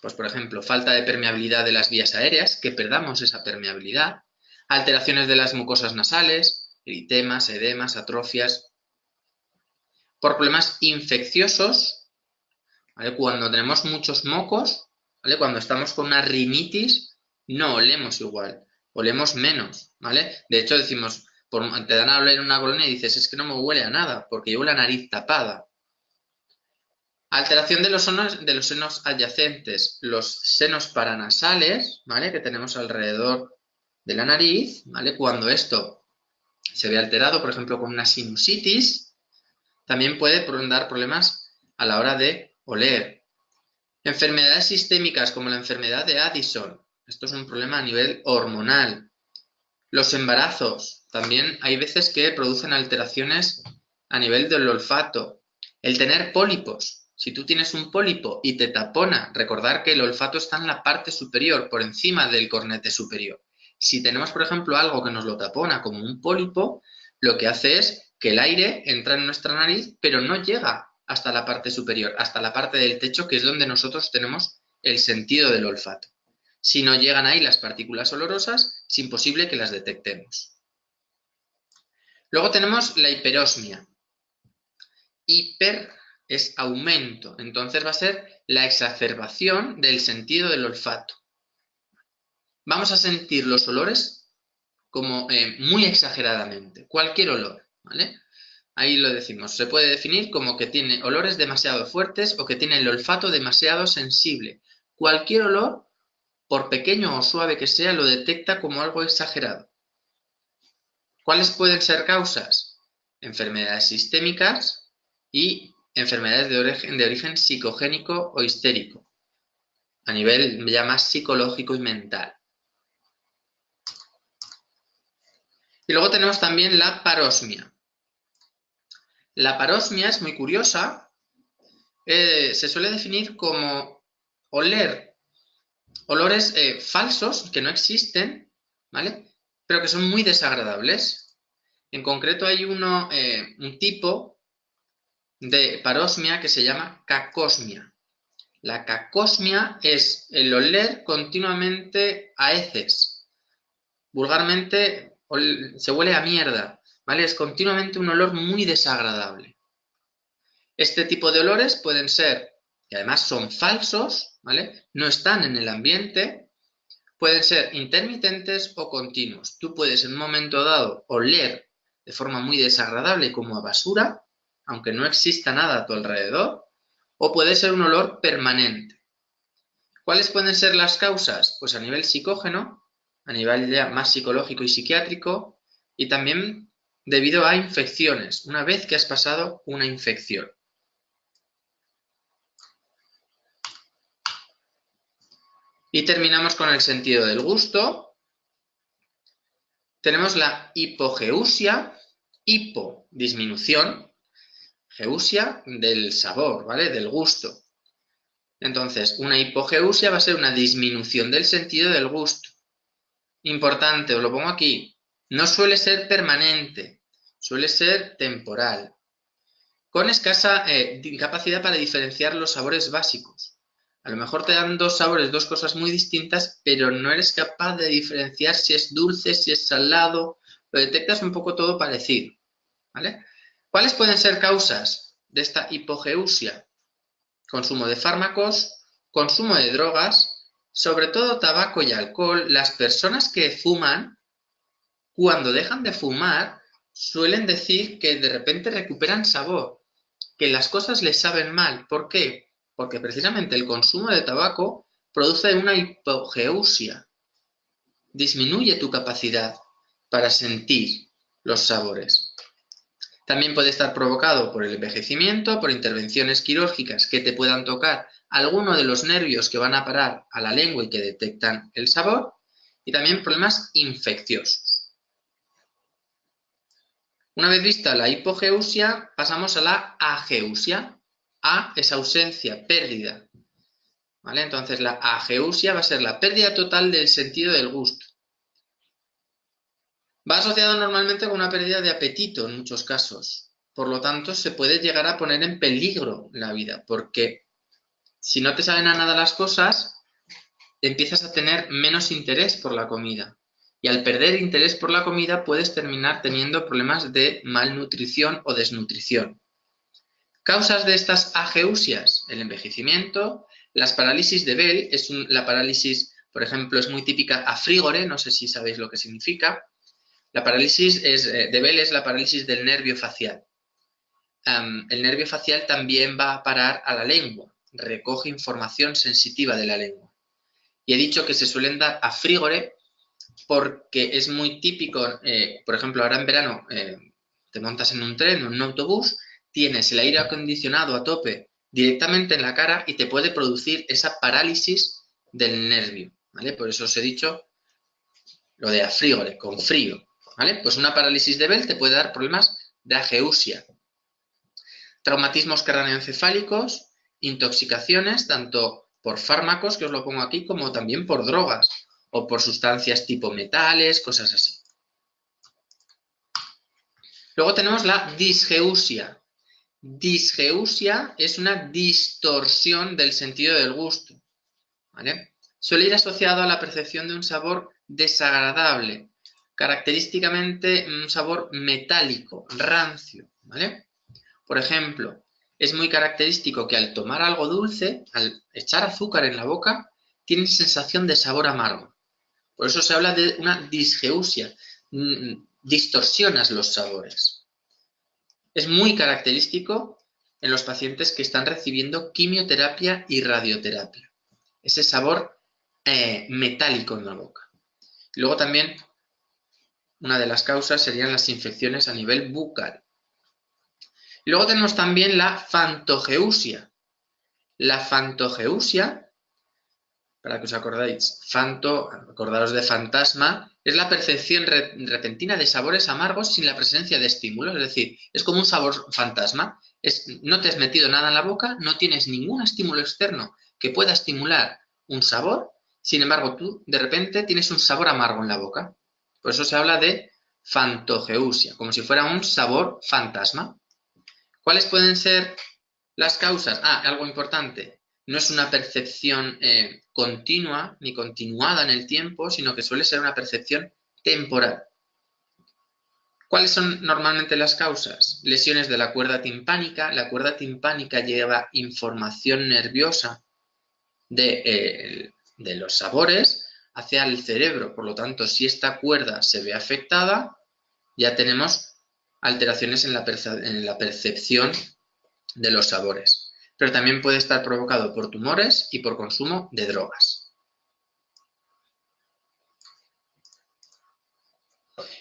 Pues, por ejemplo, falta de permeabilidad de las vías aéreas, que perdamos esa permeabilidad, alteraciones de las mucosas nasales, eritemas, edemas, atrofias. Por problemas infecciosos, ¿vale? Cuando tenemos muchos mocos, ¿vale? Cuando estamos con una rinitis, no olemos igual, olemos menos, ¿vale? De hecho, decimos, te dan a oler una colonia y dices, es que no me huele a nada, porque llevo la nariz tapada. Alteración de los senos adyacentes, los senos paranasales, ¿vale? Que tenemos alrededor de la nariz, ¿vale? Cuando esto se ve alterado, por ejemplo, con una sinusitis, también puede dar problemas a la hora de oler. Enfermedades sistémicas como la enfermedad de Addison, esto es un problema a nivel hormonal. Los embarazos, también hay veces que producen alteraciones a nivel del olfato. El tener pólipos. Si tú tienes un pólipo y te tapona, recordar que el olfato está en la parte superior, por encima del cornete superior. Si tenemos, por ejemplo, algo que nos lo tapona, como un pólipo, lo que hace es que el aire entra en nuestra nariz, pero no llega hasta la parte superior, hasta la parte del techo, que es donde nosotros tenemos el sentido del olfato. Si no llegan ahí las partículas olorosas, es imposible que las detectemos. Luego tenemos la hiperosmia. Hiper es aumento, entonces va a ser la exacerbación del sentido del olfato. Vamos a sentir los olores como muy exageradamente, cualquier olor, ¿vale? Ahí lo decimos, se puede definir como que tiene olores demasiado fuertes o que tiene el olfato demasiado sensible. Cualquier olor, por pequeño o suave que sea, lo detecta como algo exagerado. ¿Cuáles pueden ser causas? Enfermedades sistémicas y enfermedades de origen psicogénico o histérico, a nivel ya más psicológico y mental. Y luego tenemos también la parosmia. La parosmia es muy curiosa. Se suele definir como oler olores falsos que no existen, ¿vale? Pero que son muy desagradables. En concreto hay un tipo de parosmia que se llama cacosmia. La cacosmia es el oler continuamente a heces. Vulgarmente se huele a mierda, ¿vale? Es continuamente un olor muy desagradable. Este tipo de olores pueden ser, y además son falsos, ¿vale? No están en el ambiente, pueden ser intermitentes o continuos. Tú puedes en un momento dado oler de forma muy desagradable como a basura, aunque no exista nada a tu alrededor, o puede ser un olor permanente. ¿Cuáles pueden ser las causas? Pues a nivel psicógeno, a nivel ya más psicológico y psiquiátrico, y también debido a infecciones, una vez que has pasado una infección. Y terminamos con el sentido del gusto. Tenemos la hipogeusia, hipo, disminución, geusia del sabor, ¿vale? Del gusto. Entonces, una hipogeusia va a ser una disminución del sentido del gusto. Importante, os lo pongo aquí, no suele ser permanente, suele ser temporal, con escasa capacidad para diferenciar los sabores básicos. A lo mejor te dan dos sabores, dos cosas muy distintas, pero no eres capaz de diferenciar si es dulce, si es salado, lo detectas un poco todo parecido, ¿vale? ¿Cuáles pueden ser causas de esta hipogeusia? Consumo de fármacos, consumo de drogas, sobre todo tabaco y alcohol. Las personas que fuman, cuando dejan de fumar, suelen decir que de repente recuperan sabor, que las cosas les saben mal. ¿Por qué? Porque precisamente el consumo de tabaco produce una hipogeusia, disminuye tu capacidad para sentir los sabores. También puede estar provocado por el envejecimiento, por intervenciones quirúrgicas que te puedan tocar alguno de los nervios que van a parar a la lengua y que detectan el sabor, y también problemas infecciosos. Una vez vista la hipogeusia, pasamos a la ageusia. A es ausencia, pérdida, ¿vale? Entonces la ageusia va a ser la pérdida total del sentido del gusto. Va asociado normalmente con una pérdida de apetito en muchos casos. Por lo tanto, se puede llegar a poner en peligro la vida, porque si no te saben a nada las cosas, empiezas a tener menos interés por la comida. Y al perder interés por la comida, puedes terminar teniendo problemas de malnutrición o desnutrición. Causas de estas ageusias: el envejecimiento, las parálisis de Bell, la parálisis, por ejemplo, es muy típica afrígore, no sé si sabéis lo que significa. La parálisis de Bell es la parálisis del nervio facial. El nervio facial también va a parar a la lengua, recoge información sensitiva de la lengua. Y he dicho que se suelen dar afrígore porque es muy típico, por ejemplo, ahora en verano te montas en un tren o en un autobús, tienes el aire acondicionado a tope directamente en la cara y te puede producir esa parálisis del nervio, ¿vale? Por eso os he dicho lo de afrígore, con frío, ¿vale? Pues una parálisis de Bell te puede dar problemas de ageusia. Traumatismos craneoencefálicos, intoxicaciones, tanto por fármacos, que os lo pongo aquí, como también por drogas o por sustancias tipo metales, cosas así. Luego tenemos la disgeusia. Disgeusia es una distorsión del sentido del gusto, ¿vale? Suele ir asociado a la percepción de un sabor desagradable, característicamente un sabor metálico, rancio, ¿vale? Por ejemplo, es muy característico que al tomar algo dulce, al echar azúcar en la boca, tienes sensación de sabor amargo. Por eso se habla de una disgeusia, distorsionas los sabores. Es muy característico en los pacientes que están recibiendo quimioterapia y radioterapia. Ese sabor metálico en la boca. Luego también una de las causas serían las infecciones a nivel bucal. Luego tenemos también la fantogeusia. La fantogeusia para que os acordáis, acordaros de fantasma, es la percepción repentina de sabores amargos sin la presencia de estímulos, es decir, es como un sabor fantasma. No te has metido nada en la boca, no tienes ningún estímulo externo que pueda estimular un sabor, sin embargo, tú de repente tienes un sabor amargo en la boca. Por eso se habla de fantogeusia, como si fuera un sabor fantasma. ¿Cuáles pueden ser las causas? Algo importante. No es una percepción continua ni continuada en el tiempo, sino que suele ser una percepción temporal. ¿Cuáles son normalmente las causas? Lesiones de la cuerda timpánica. La cuerda timpánica lleva información nerviosa de los sabores hacia el cerebro. Por lo tanto, si esta cuerda se ve afectada, ya tenemos alteraciones en la percepción de los sabores. Pero también puede estar provocado por tumores y por consumo de drogas.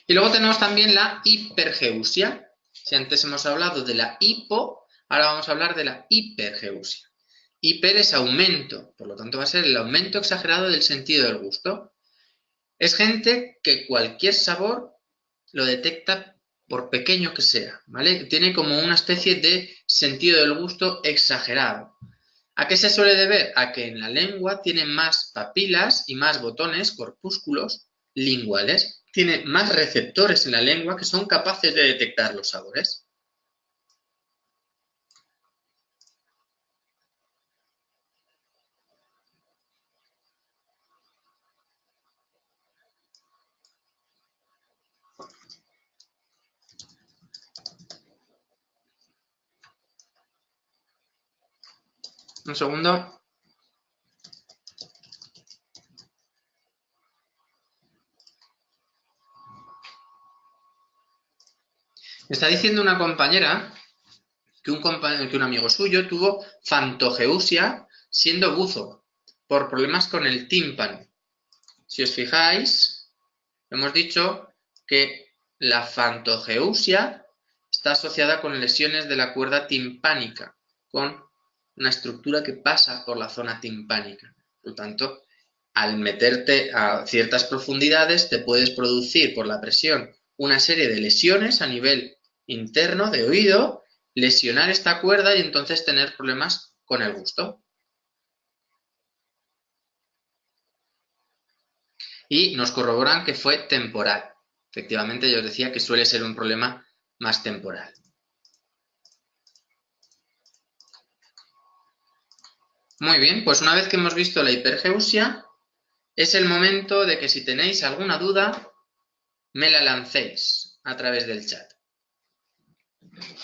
Y luego tenemos también la hipergeusia. Si antes hemos hablado de la hipo, ahora vamos a hablar de la hipergeusia. Hiper es aumento, por lo tanto va a ser el aumento exagerado del sentido del gusto. Es gente que cualquier sabor lo detecta por pequeño que sea, ¿vale? Tiene como una especie de sentido del gusto exagerado. ¿A qué se suele deber? A que en la lengua tiene más papilas y más botones, corpúsculos linguales, tiene más receptores en la lengua que son capaces de detectar los sabores. Un segundo. Me está diciendo una compañera que un amigo suyo tuvo fantogeusia siendo buzo por problemas con el tímpano. Si os fijáis, hemos dicho que la fantogeusia está asociada con lesiones de la cuerda timpánica, con una estructura que pasa por la zona timpánica. Por lo tanto, al meterte a ciertas profundidades te puedes producir por la presión una serie de lesiones a nivel interno de oído, lesionar esta cuerda y entonces tener problemas con el gusto. Y nos corroboran que fue temporal. Efectivamente, yo os decía que suele ser un problema más temporal. Muy bien, pues una vez que hemos visto la hipergeusia, es el momento de que si tenéis alguna duda, me la lancéis a través del chat.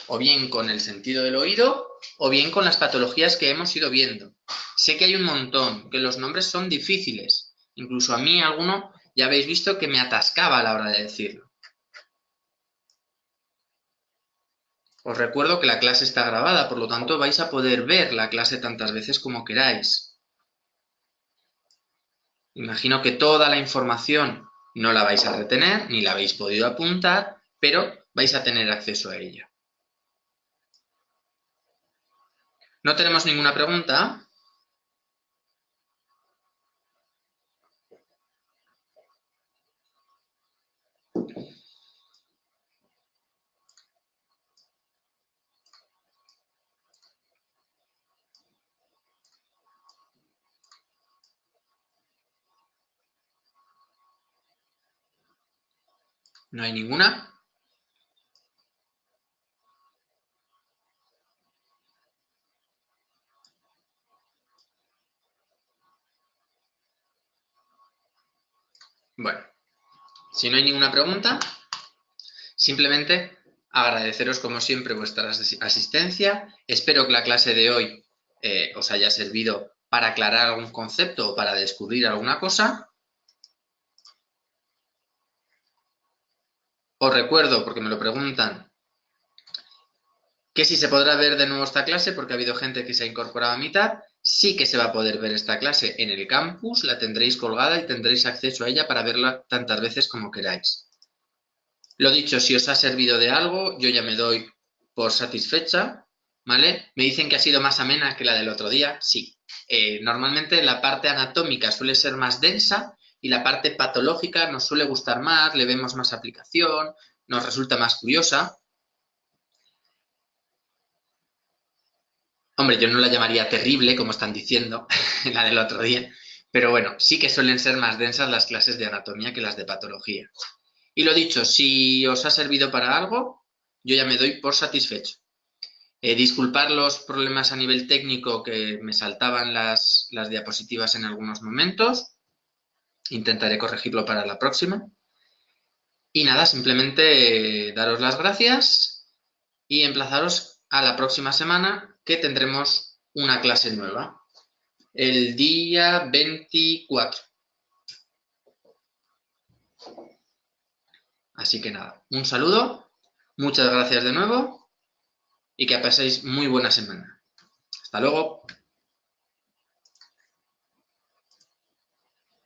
O bien con el sentido del oído, o bien con las patologías que hemos ido viendo. Sé que hay un montón, que los nombres son difíciles. Incluso a mí alguno ya habéis visto que me atascaba a la hora de decirlo. Os recuerdo que la clase está grabada, por lo tanto vais a poder ver la clase tantas veces como queráis. Imagino que toda la información no la vais a retener, ni la habéis podido apuntar, pero vais a tener acceso a ella. ¿No tenemos ninguna pregunta? ¿No hay ninguna? Bueno, si no hay ninguna pregunta, simplemente agradeceros como siempre vuestra asistencia. Espero que la clase de hoy os haya servido para aclarar algún concepto o para descubrir alguna cosa. Os recuerdo, porque me lo preguntan, que si se podrá ver de nuevo esta clase, porque ha habido gente que se ha incorporado a mitad. Sí que se va a poder ver esta clase en el campus, la tendréis colgada y tendréis acceso a ella para verla tantas veces como queráis. Lo dicho, si os ha servido de algo, yo ya me doy por satisfecha, ¿vale? Me dicen que ha sido más amena que la del otro día, sí. Normalmente la parte anatómica suele ser más densa y la parte patológica nos suele gustar más, le vemos más aplicación, nos resulta más curiosa. Hombre, yo no la llamaría terrible, como están diciendo, la del otro día, pero bueno, sí que suelen ser más densas las clases de anatomía que las de patología. Y lo dicho, si os ha servido para algo, yo ya me doy por satisfecho. Disculpar los problemas a nivel técnico que me saltaban las diapositivas en algunos momentos. Intentaré corregirlo para la próxima. Y nada, simplemente daros las gracias y emplazaros a la próxima semana que tendremos una clase nueva. El día 24. Así que nada, un saludo, muchas gracias de nuevo y que paséis muy buena semana. Hasta luego.